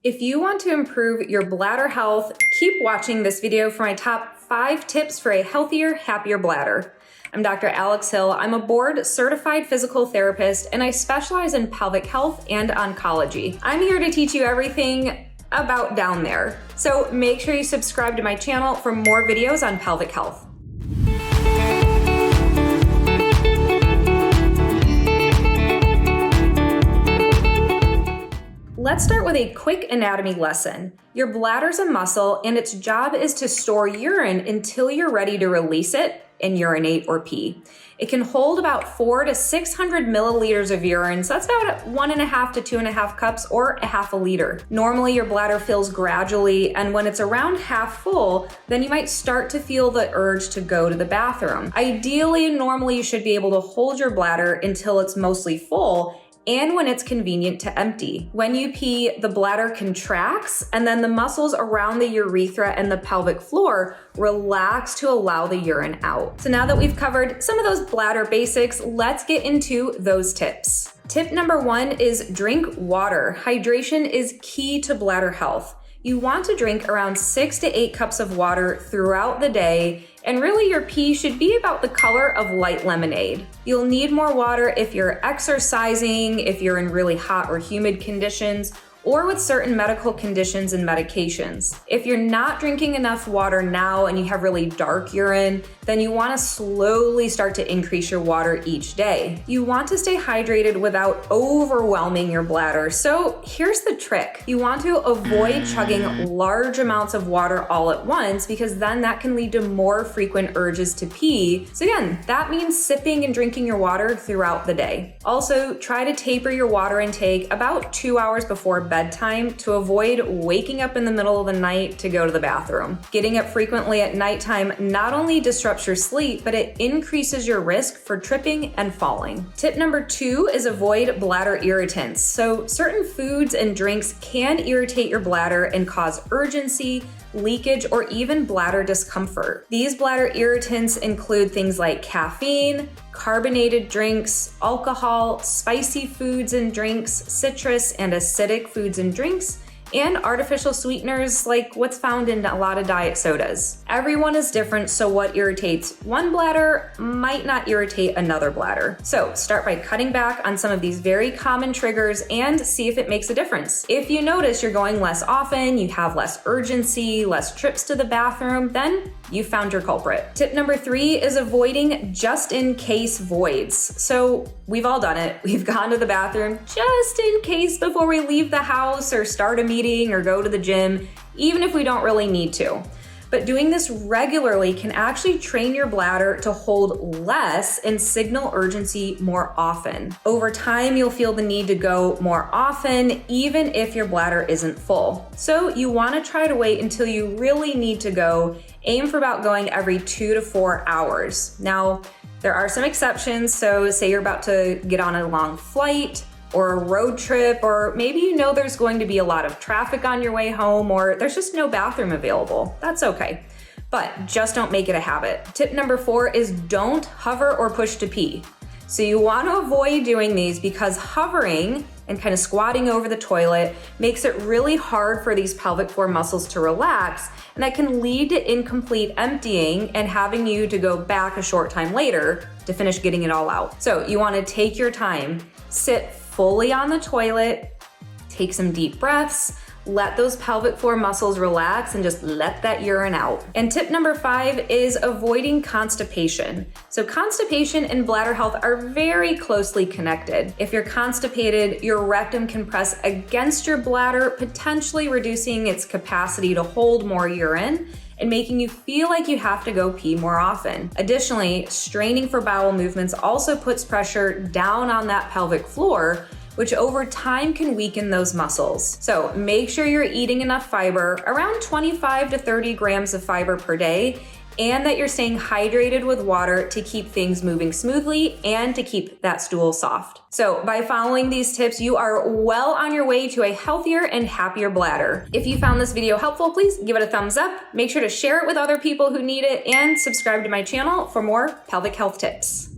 If you want to improve your bladder health, keep watching this video for my top 5 tips for a healthier, happier bladder. I'm Dr. Alex Hill. I'm a board-certified physical therapist, and I specialize in pelvic health and oncology. I'm here to teach you everything about down there. So make sure you subscribe to my channel for more videos on pelvic health. Let's start with a quick anatomy lesson. Your bladder's a muscle, and its job is to store urine until you're ready to release it and urinate or pee. It can hold about 400 to 600 milliliters of urine, so that's about 1.5 to 2.5 cups or a half a liter. Normally, your bladder fills gradually, and when it's around half full, then you might start to feel the urge to go to the bathroom. Ideally, normally you should be able to hold your bladder until it's mostly full, and when it's convenient to empty. When you pee, the bladder contracts, and then the muscles around the urethra and the pelvic floor relax to allow the urine out. So now that we've covered some of those bladder basics, let's get into those tips. Tip number 1 is drink water. Hydration is key to bladder health. You want to drink around 6 to 8 cups of water throughout the day, and really your pee should be about the color of light lemonade. You'll need more water if you're exercising, if you're in really hot or humid conditions, or with certain medical conditions and medications. If you're not drinking enough water now and you have really dark urine, then you want to slowly start to increase your water each day. You want to stay hydrated without overwhelming your bladder. So here's the trick. You want to avoid chugging large amounts of water all at once, because then that can lead to more frequent urges to pee. So again, that means sipping and drinking your water throughout the day. Also, try to taper your water intake about 2 hours before bedtime to avoid waking up in the middle of the night to go to the bathroom. Getting up frequently at nighttime not only disrupts your sleep, but it increases your risk for tripping and falling. Tip number 2 is avoid bladder irritants. So certain foods and drinks can irritate your bladder and cause urgency, leakage, or even bladder discomfort. These bladder irritants include things like caffeine, carbonated drinks, alcohol, spicy foods and drinks, citrus and acidic foods and drinks, and artificial sweeteners like what's found in a lot of diet sodas. Everyone is different, so what irritates one bladder might not irritate another bladder. So start by cutting back on some of these very common triggers and see if it makes a difference. If you notice you're going less often, you have less urgency, less trips to the bathroom, then you found your culprit. Tip number 3 is avoiding just-in-case voids. So we've all done it. We've gone to the bathroom just in case before we leave the house or start a meeting or go to the gym, even if we don't really need to. But doing this regularly can actually train your bladder to hold less and signal urgency more often. Over time, you'll feel the need to go more often, even if your bladder isn't full. So you want to try to wait until you really need to go. Aim for about going every 2 to 4 hours. Now, there are some exceptions. So say you're about to get on a long flight or a road trip, or maybe you know there's going to be a lot of traffic on your way home, or there's just no bathroom available. That's okay, but just don't make it a habit. Tip number 4 is don't hover or push to pee. So you want to avoid doing these because hovering and kind of squatting over the toilet makes it really hard for these pelvic floor muscles to relax, and that can lead to incomplete emptying and having you to go back a short time later to finish getting it all out. So you want to take your time, sit fully on the toilet, take some deep breaths, let those pelvic floor muscles relax, and just let that urine out. And tip number 5 is avoiding constipation. So constipation and bladder health are very closely connected. If you're constipated, your rectum can press against your bladder, potentially reducing its capacity to hold more urine and making you feel like you have to go pee more often. Additionally, straining for bowel movements also puts pressure down on that pelvic floor, which over time can weaken those muscles. So make sure you're eating enough fiber, around 25 to 30 grams of fiber per day, and that you're staying hydrated with water to keep things moving smoothly and to keep that stool soft. So by following these tips, you are well on your way to a healthier and happier bladder. If you found this video helpful, please give it a thumbs up. Make sure to share it with other people who need it and subscribe to my channel for more pelvic health tips.